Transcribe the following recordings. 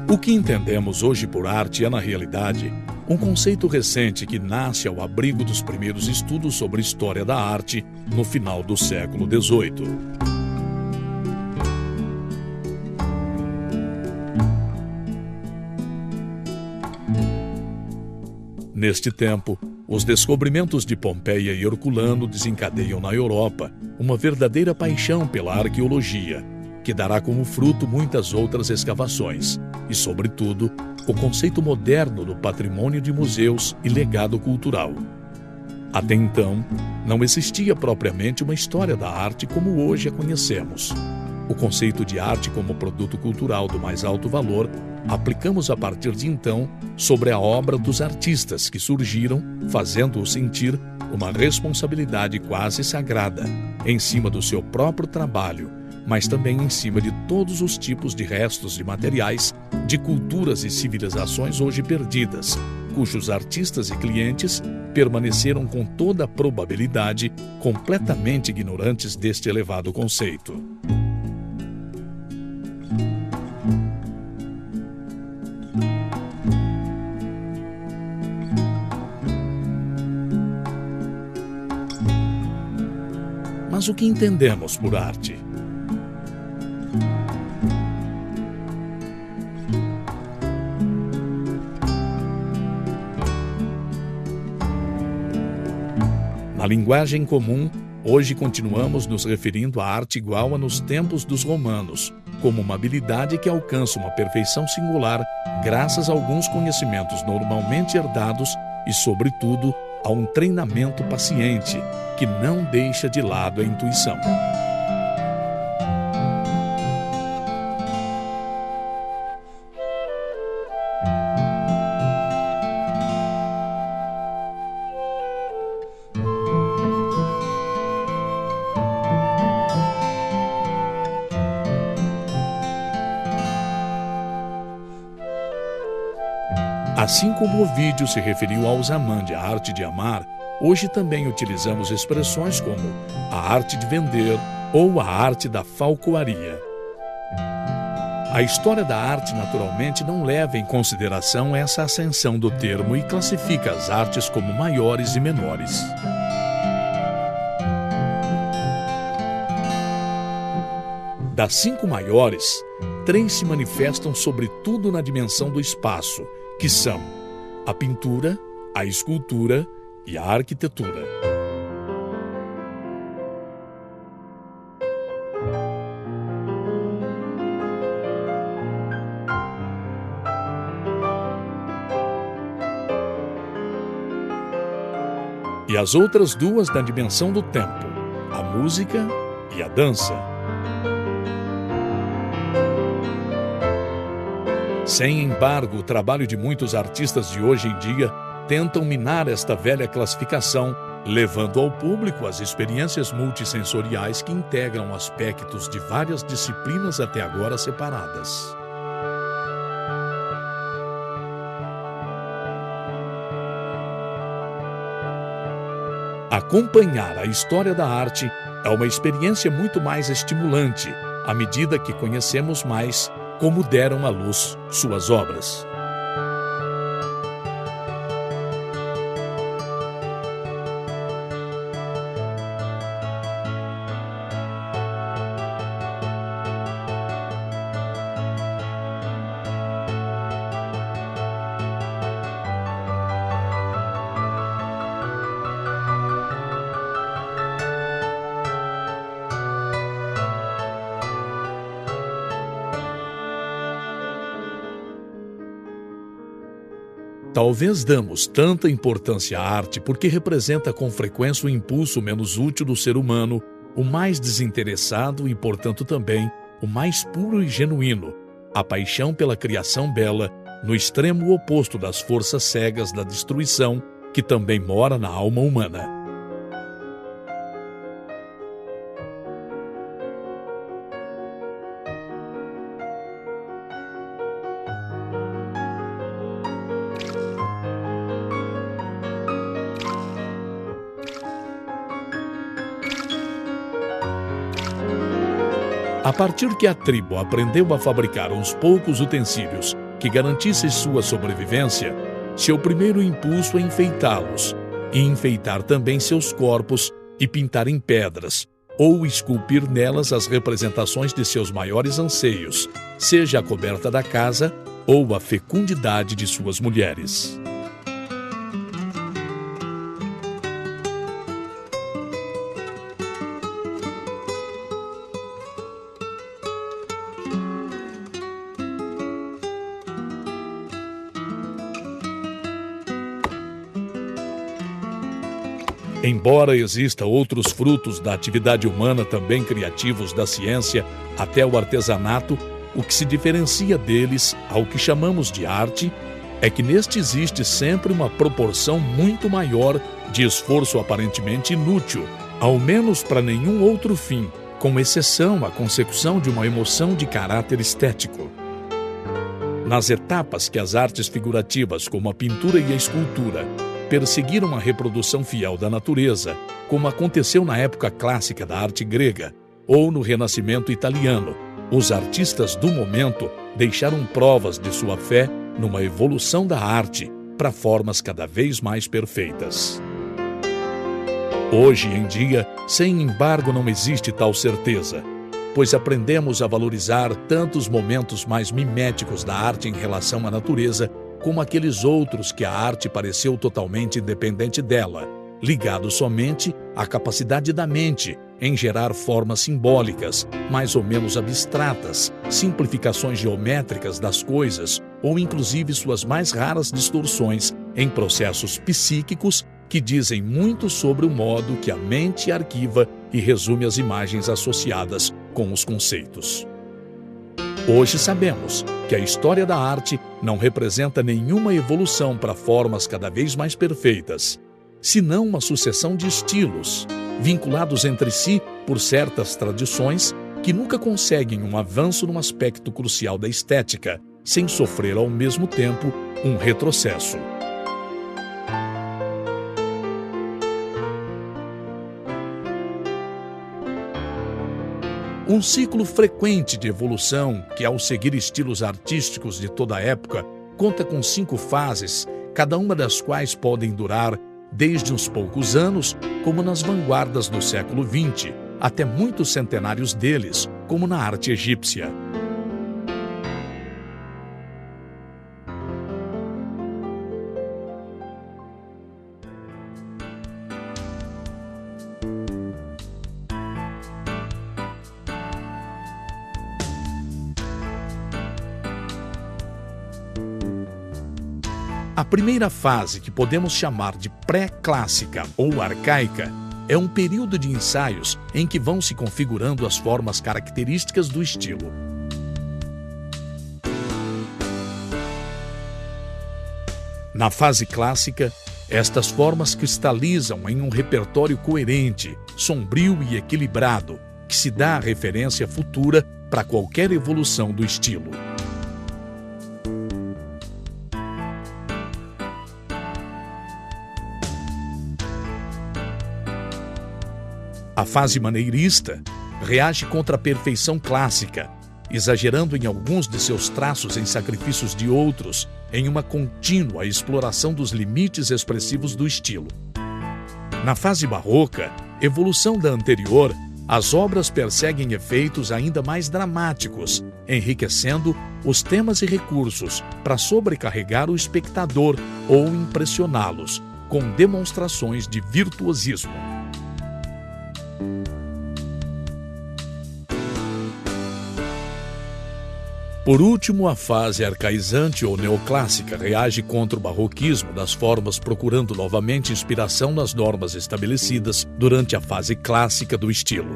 O que entendemos hoje por arte é, na realidade, um conceito recente que nasce ao abrigo dos primeiros estudos sobre história da arte no final do século XVIII. Neste tempo, os descobrimentos de Pompeia e Herculano desencadeiam na Europa uma verdadeira paixão pela arqueologia, que dará como fruto muitas outras escavações e, sobretudo, o conceito moderno do patrimônio de museus e legado cultural. Até então, não existia propriamente uma história da arte como hoje a conhecemos. O conceito de arte como produto cultural do mais alto valor aplicamos a partir de então sobre a obra dos artistas que surgiram, fazendo-o sentir uma responsabilidade quase sagrada em cima do seu próprio trabalho, mas também em cima de todos os tipos de restos de materiais de culturas e civilizações hoje perdidas, cujos artistas e clientes permaneceram com toda a probabilidade completamente ignorantes deste elevado conceito. Mas o que entendemos por arte? Na linguagem comum, hoje continuamos nos referindo à arte igual a nos tempos dos romanos, como uma habilidade que alcança uma perfeição singular graças a alguns conhecimentos normalmente herdados e, sobretudo, a um treinamento paciente que não deixa de lado a intuição. Assim como Ovídio se referiu aos amantes à arte de amar, hoje também utilizamos expressões como a arte de vender ou a arte da falcoaria. A história da arte naturalmente não leva em consideração essa ascensão do termo e classifica as artes como maiores e menores. Das 5 maiores, 3 se manifestam sobretudo na dimensão do espaço, que são a pintura, a escultura e a arquitetura. E as outras 2 na dimensão do tempo, a música e a dança. Sem embargo, o trabalho de muitos artistas de hoje em dia tentam minar esta velha classificação, levando ao público as experiências multissensoriais que integram aspectos de várias disciplinas até agora separadas. Acompanhar a história da arte é uma experiência muito mais estimulante à medida que conhecemos mais como deram à luz suas obras. Talvez damos tanta importância à arte porque representa com frequência o impulso menos útil do ser humano, o mais desinteressado e, portanto, também o mais puro e genuíno, a paixão pela criação bela, no extremo oposto das forças cegas da destruição que também mora na alma humana. A partir que a tribo aprendeu a fabricar uns poucos utensílios que garantisse sua sobrevivência, seu primeiro impulso é enfeitá-los, e enfeitar também seus corpos e pintar em pedras, ou esculpir nelas as representações de seus maiores anseios, seja a coberta da casa ou a fecundidade de suas mulheres. Embora exista outros frutos da atividade humana também criativos da ciência até o artesanato, o que se diferencia deles ao que chamamos de arte é que neste existe sempre uma proporção muito maior de esforço aparentemente inútil, ao menos para nenhum outro fim, com exceção à consecução de uma emoção de caráter estético. Nas etapas que as artes figurativas, como a pintura e a escultura, perseguiram a reprodução fiel da natureza, como aconteceu na época clássica da arte grega ou no Renascimento italiano, os artistas do momento deixaram provas de sua fé numa evolução da arte para formas cada vez mais perfeitas. Hoje em dia, sem embargo, não existe tal certeza, pois aprendemos a valorizar tanto os momentos mais miméticos da arte em relação à natureza, como aqueles outros que a arte pareceu totalmente independente dela, ligado somente à capacidade da mente em gerar formas simbólicas, mais ou menos abstratas, simplificações geométricas das coisas ou inclusive suas mais raras distorções em processos psíquicos que dizem muito sobre o modo que a mente arquiva e resume as imagens associadas com os conceitos. Hoje sabemos que a história da arte não representa nenhuma evolução para formas cada vez mais perfeitas, senão uma sucessão de estilos, vinculados entre si por certas tradições que nunca conseguem um avanço num aspecto crucial da estética, sem sofrer ao mesmo tempo um retrocesso. Um ciclo frequente de evolução que, ao seguir estilos artísticos de toda a época, conta com 5 fases, cada uma das quais podem durar desde uns poucos anos, como nas vanguardas do século XX, até muitos centenários deles, como na arte egípcia. A primeira fase, que podemos chamar de pré-clássica ou arcaica, é um período de ensaios em que vão se configurando as formas características do estilo. Na fase clássica, estas formas cristalizam em um repertório coerente, sombrio e equilibrado, que se dá a referência futura para qualquer evolução do estilo. A fase maneirista reage contra a perfeição clássica, exagerando em alguns de seus traços em sacrifícios de outros, em uma contínua exploração dos limites expressivos do estilo. Na fase barroca, evolução da anterior, as obras perseguem efeitos ainda mais dramáticos, enriquecendo os temas e recursos para sobrecarregar o espectador ou impressioná-los, com demonstrações de virtuosismo. Por último, a fase arcaizante ou neoclássica reage contra o barroquismo das formas, procurando novamente inspiração nas normas estabelecidas durante a fase clássica do estilo.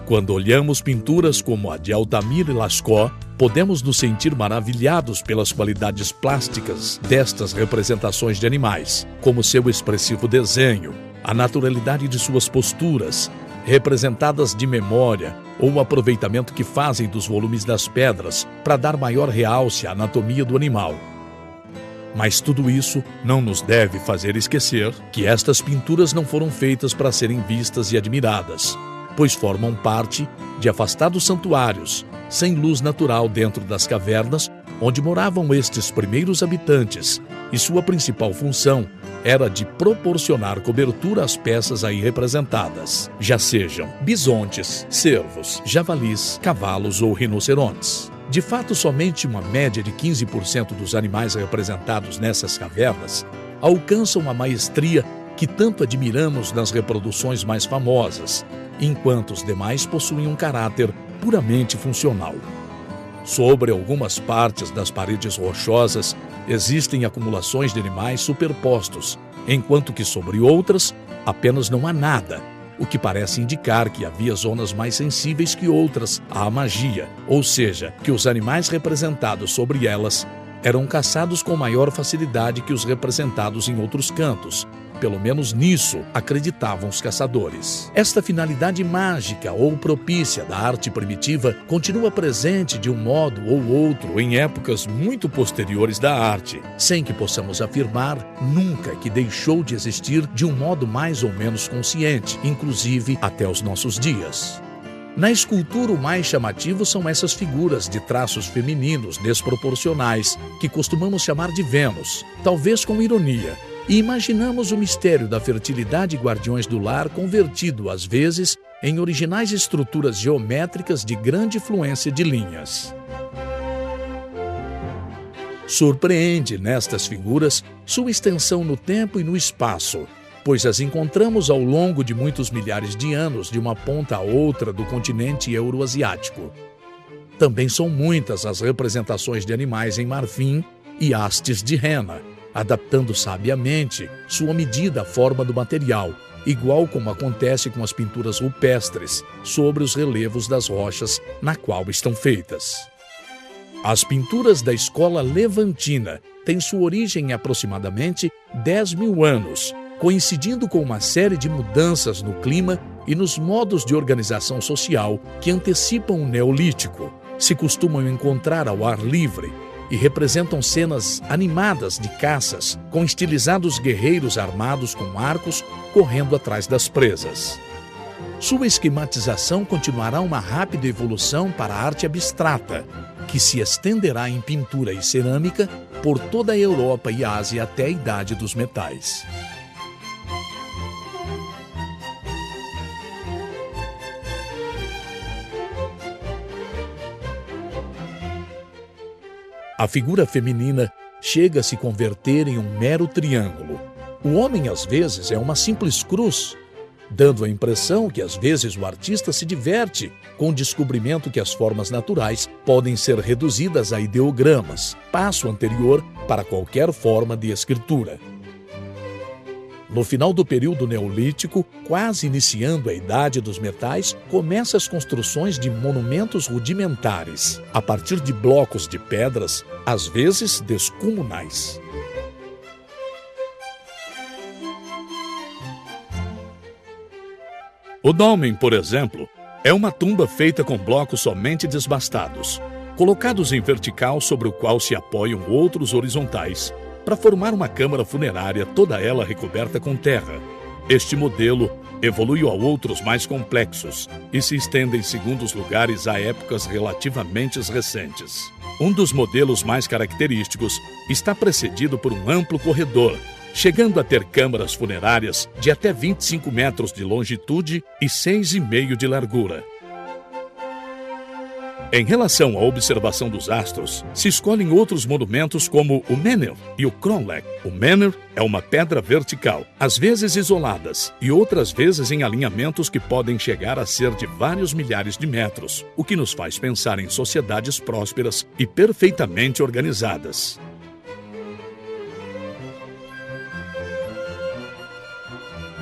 Quando olhamos pinturas como a de Altamira e Lascaux, podemos nos sentir maravilhados pelas qualidades plásticas destas representações de animais, como seu expressivo desenho, a naturalidade de suas posturas, representadas de memória, ou o aproveitamento que fazem dos volumes das pedras para dar maior realce à anatomia do animal. Mas tudo isso não nos deve fazer esquecer que estas pinturas não foram feitas para serem vistas e admiradas, pois formam parte de afastados santuários, sem luz natural dentro das cavernas onde moravam estes primeiros habitantes, e sua principal função era de proporcionar cobertura às peças aí representadas, já sejam bisontes, cervos, javalis, cavalos ou rinocerontes. De fato, somente uma média de 15% dos animais representados nessas cavernas alcançam a maestria que tanto admiramos nas reproduções mais famosas, enquanto os demais possuem um caráter puramente funcional. Sobre algumas partes das paredes rochosas existem acumulações de animais superpostos, enquanto que sobre outras apenas não há nada, o que parece indicar que havia zonas mais sensíveis que outras à magia, ou seja, que os animais representados sobre elas eram caçados com maior facilidade que os representados em outros cantos. Pelo menos nisso acreditavam os caçadores. Esta finalidade mágica ou propícia da arte primitiva continua presente de um modo ou outro em épocas muito posteriores da arte, sem que possamos afirmar nunca que deixou de existir de um modo mais ou menos consciente, inclusive até os nossos dias. Na escultura, o mais chamativo são essas figuras de traços femininos desproporcionais, que costumamos chamar de Vênus, talvez com ironia, e imaginamos o mistério da fertilidade e guardiões do lar convertido, às vezes, em originais estruturas geométricas de grande fluência de linhas. Surpreende nestas figuras sua extensão no tempo e no espaço, pois as encontramos ao longo de muitos milhares de anos de uma ponta a outra do continente euroasiático. Também são muitas as representações de animais em marfim e hastes de rena, adaptando sabiamente sua medida à forma do material, igual como acontece com as pinturas rupestres sobre os relevos das rochas na qual estão feitas. As pinturas da escola levantina têm sua origem em aproximadamente 10.000 anos, coincidindo com uma série de mudanças no clima e nos modos de organização social que antecipam o Neolítico. Se costumam encontrar ao ar livre e representam cenas animadas de caças, com estilizados guerreiros armados com arcos correndo atrás das presas. Sua esquematização continuará uma rápida evolução para a arte abstrata, que se estenderá em pintura e cerâmica por toda a Europa e Ásia até a Idade dos Metais. A figura feminina chega a se converter em um mero triângulo. O homem, às vezes, é uma simples cruz, dando a impressão que, às vezes, o artista se diverte com o descobrimento que as formas naturais podem ser reduzidas a ideogramas, passo anterior para qualquer forma de escritura. No final do período neolítico, quase iniciando a Idade dos Metais, começam as construções de monumentos rudimentares, a partir de blocos de pedras, às vezes descomunais. O dolmen, por exemplo, é uma tumba feita com blocos somente desbastados, colocados em vertical sobre o qual se apoiam outros horizontais, para formar uma câmara funerária, toda ela recoberta com terra. Este modelo evoluiu a outros mais complexos e se estende em segundos lugares a épocas relativamente recentes. Um dos modelos mais característicos está precedido por um amplo corredor, chegando a ter câmaras funerárias de até 25 metros de longitude e 6,5 de largura. Em relação à observação dos astros, se escolhem outros monumentos como o Menhir e o Kronlek. O Menhir é uma pedra vertical, às vezes isoladas, e outras vezes em alinhamentos que podem chegar a ser de vários milhares de metros, o que nos faz pensar em sociedades prósperas e perfeitamente organizadas.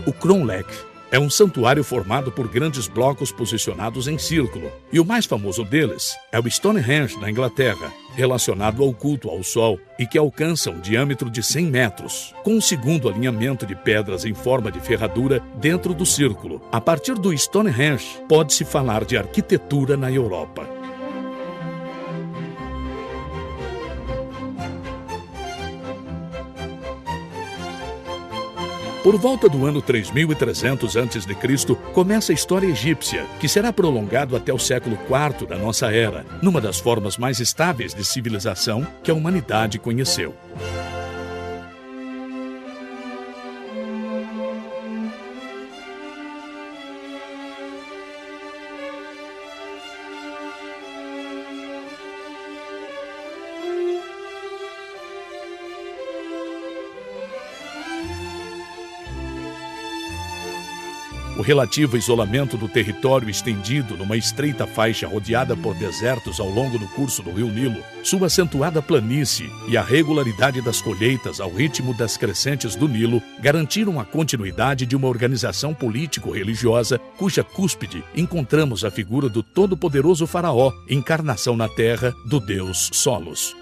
O Kronlek é um santuário formado por grandes blocos posicionados em círculo, e o mais famoso deles é o Stonehenge, na Inglaterra, relacionado ao culto ao Sol e que alcança um diâmetro de 100 metros, com um segundo alinhamento de pedras em forma de ferradura dentro do círculo. A partir do Stonehenge, pode-se falar de arquitetura na Europa. Por volta do ano 3300 a.C., começa a história egípcia, que será prolongado até o século IV da nossa era, numa das formas mais estáveis de civilização que a humanidade conheceu. O relativo isolamento do território estendido numa estreita faixa rodeada por desertos ao longo do curso do rio Nilo, sua acentuada planície e a regularidade das colheitas ao ritmo das crescentes do Nilo garantiram a continuidade de uma organização político-religiosa cuja cúspide encontramos a figura do todo-poderoso faraó, encarnação na terra do deus Solos.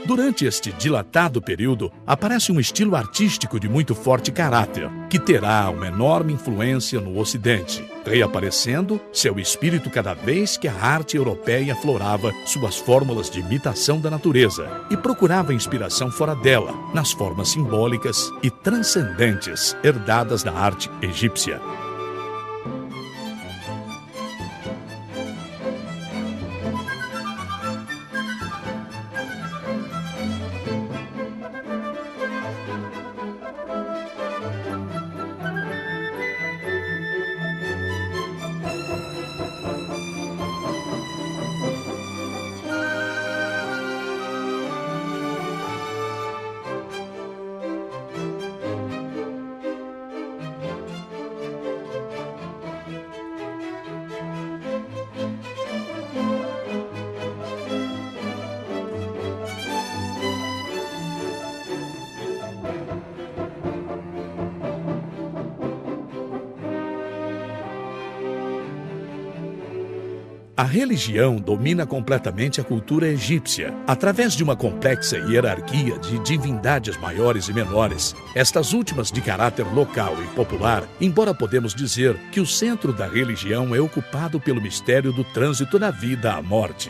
Durante este dilatado período, aparece um estilo artístico de muito forte caráter, que terá uma enorme influência no Ocidente, reaparecendo seu espírito cada vez que a arte europeia aflorava suas fórmulas de imitação da natureza e procurava inspiração fora dela, nas formas simbólicas e transcendentes herdadas da arte egípcia. A religião domina completamente a cultura egípcia, através de uma complexa hierarquia de divindades maiores e menores, estas últimas de caráter local e popular, embora podemos dizer que o centro da religião é ocupado pelo mistério do trânsito da vida à morte.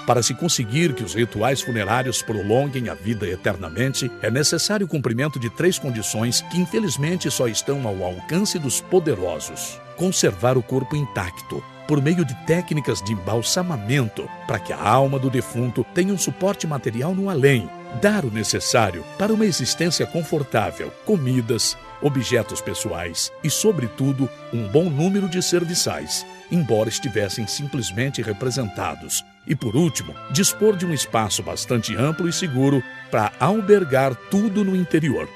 Para se conseguir que os rituais funerários prolonguem a vida eternamente, é necessário o cumprimento de 3 condições que infelizmente só estão ao alcance dos poderosos. Conservar o corpo intacto, por meio de técnicas de embalsamamento, para que a alma do defunto tenha um suporte material no além. Dar o necessário para uma existência confortável, comidas, objetos pessoais e, sobretudo, um bom número de serviçais, embora estivessem simplesmente representados. E, por último, dispor de um espaço bastante amplo e seguro para albergar tudo no interior.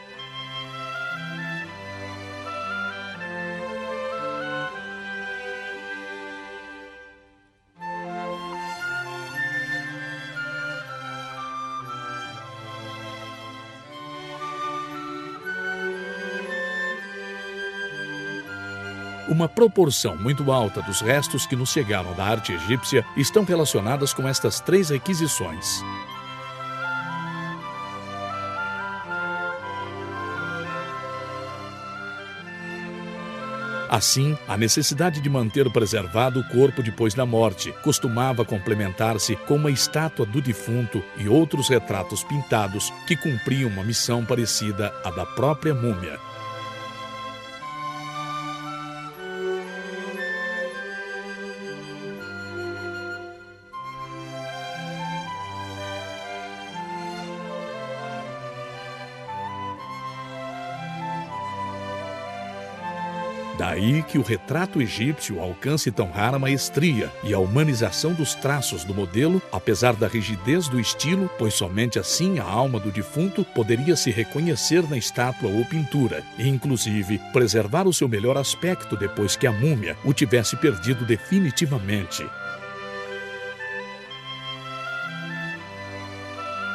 Uma proporção muito alta dos restos que nos chegaram da arte egípcia estão relacionadas com estas 3 requisições. Assim, a necessidade de manter preservado o corpo depois da morte costumava complementar-se com uma estátua do defunto e outros retratos pintados que cumpriam uma missão parecida à da própria múmia. Daí que o retrato egípcio alcance tão rara maestria e a humanização dos traços do modelo, apesar da rigidez do estilo, pois somente assim a alma do defunto poderia se reconhecer na estátua ou pintura, e inclusive preservar o seu melhor aspecto depois que a múmia o tivesse perdido definitivamente.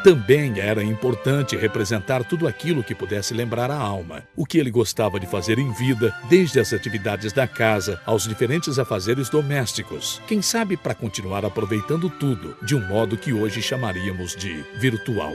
Também era importante representar tudo aquilo que pudesse lembrar a alma, o que ele gostava de fazer em vida, desde as atividades da casa aos diferentes afazeres domésticos. Quem sabe para continuar aproveitando tudo de um modo que hoje chamaríamos de virtual.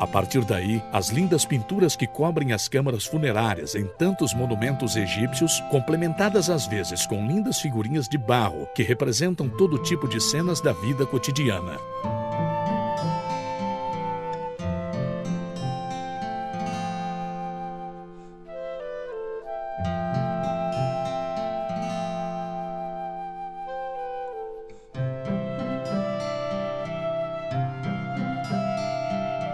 A partir daí, as lindas pinturas que cobrem as câmaras funerárias em tantos monumentos egípcios, complementadas às vezes com lindas figurinhas de barro que representam todo tipo de cenas da vida cotidiana.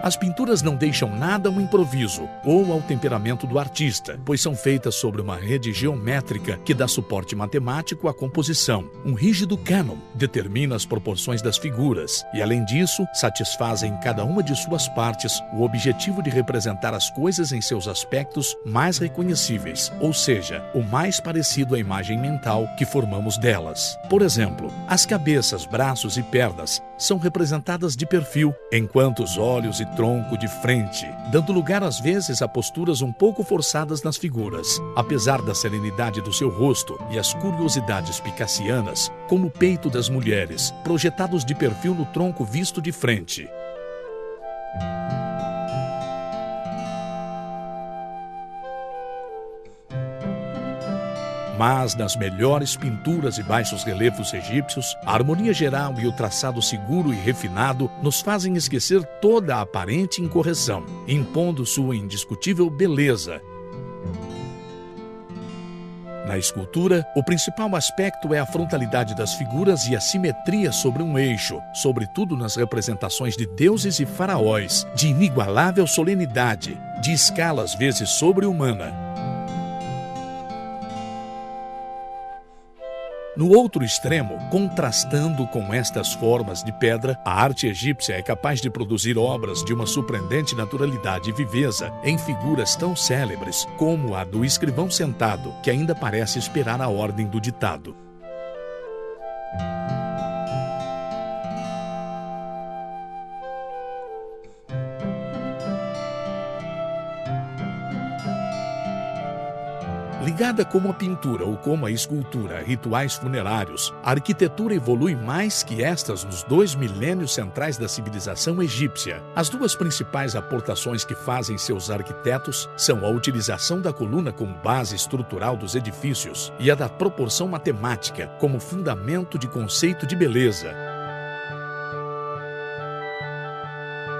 As pinturas não deixam nada ao improviso ou ao temperamento do artista, pois são feitas sobre uma rede geométrica que dá suporte matemático à composição. Um rígido cânon determina as proporções das figuras e, além disso, satisfazem em cada uma de suas partes o objetivo de representar as coisas em seus aspectos mais reconhecíveis, ou seja, o mais parecido à imagem mental que formamos delas. Por exemplo, as cabeças, braços e pernas são representadas de perfil, enquanto os olhos e tronco de frente, dando lugar às vezes a posturas um pouco forçadas nas figuras. Apesar da serenidade do seu rosto e as curiosidades picassianas, como o peito das mulheres, projetados de perfil no tronco visto de frente. Mas nas melhores pinturas e baixos relevos egípcios, a harmonia geral e o traçado seguro e refinado nos fazem esquecer toda a aparente incorreção, impondo sua indiscutível beleza. Na escultura, o principal aspecto é a frontalidade das figuras e a simetria sobre um eixo, sobretudo nas representações de deuses e faraós, de inigualável solenidade, de escala às vezes sobre-humana. No outro extremo, contrastando com estas formas de pedra, a arte egípcia é capaz de produzir obras de uma surpreendente naturalidade e viveza em figuras tão célebres como a do escrivão sentado, que ainda parece esperar a ordem do ditado. Ligada como a pintura ou como a escultura a rituais funerários, a arquitetura evolui mais que estas nos 2 milênios centrais da civilização egípcia. As duas principais aportações que fazem seus arquitetos são a utilização da coluna como base estrutural dos edifícios e a da proporção matemática como fundamento de conceito de beleza.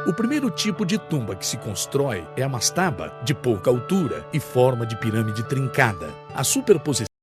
O primeiro tipo de tumba que se constrói é a mastaba, de pouca altura e forma de pirâmide trincada. A superposição